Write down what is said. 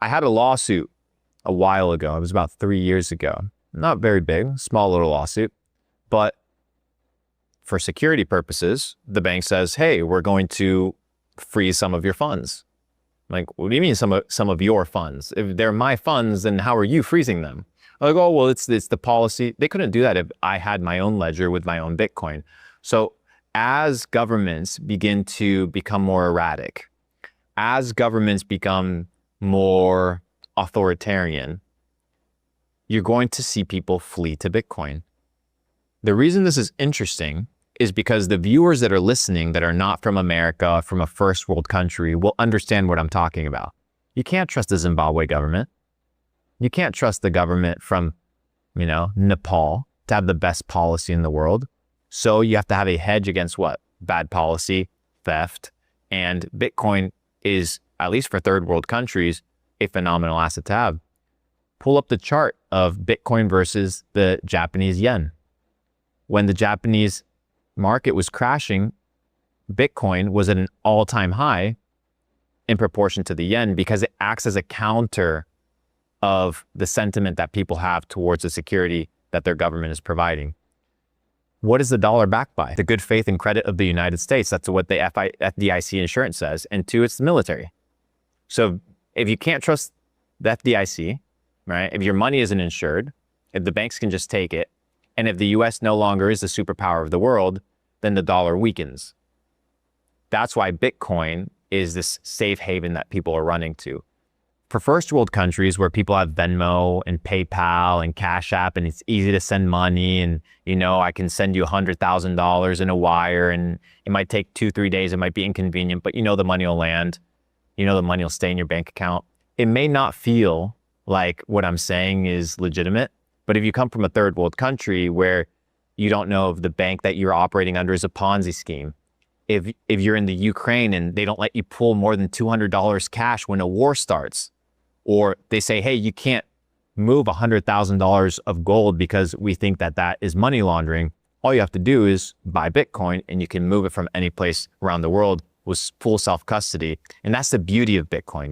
I had a lawsuit a while ago. It was about 3 years ago. Not very big, small little lawsuit. But for security purposes, the bank says, hey, we're going to freeze some of your funds. I'm like, what do you mean some of your funds? If they're my funds, then how are you freezing them? I'm like, oh, well, it's the policy. They couldn't do that if I had my own ledger with my own Bitcoin. So as governments begin to become more erratic, as governments become more authoritarian, you're going to see people flee to Bitcoin. The reason this is interesting is because the viewers that are listening that are not from America, from a first world country, will understand what I'm talking about. You can't trust the Zimbabwe government. You can't trust the government from, Nepal to have the best policy in the world. So you have to have a hedge against what? Bad policy, theft, and Bitcoin is, at least for third world countries, a phenomenal asset to have. Pull up the chart of Bitcoin versus the Japanese yen. When the Japanese market was crashing, Bitcoin was at an all-time high in proportion to the yen because it acts as a counter of the sentiment that people have towards the security that their government is providing. What is the dollar backed by? The good faith and credit of the United States. That's what the FDIC insurance says. And two, it's the military. So if you can't trust the FDIC, right? If your money isn't insured, if the banks can just take it, and if the US no longer is the superpower of the world, then the dollar weakens. That's why Bitcoin is this safe haven that people are running to. For first world countries where people have Venmo and PayPal and Cash App and it's easy to send money and, I can send you $100,000 in a wire and it might take 2-3 days. It might be inconvenient, but the money will land. The money will stay in your bank account. It may not feel like what I'm saying is legitimate, but if you come from a third world country where you don't know if the bank that you're operating under is a Ponzi scheme, if you're in the Ukraine and they don't let you pull more than $200 cash when a war starts, or they say, hey, you can't move $100,000 of gold because we think that is money laundering. All you have to do is buy Bitcoin and you can move it from any place around the world with full self-custody. And that's the beauty of Bitcoin.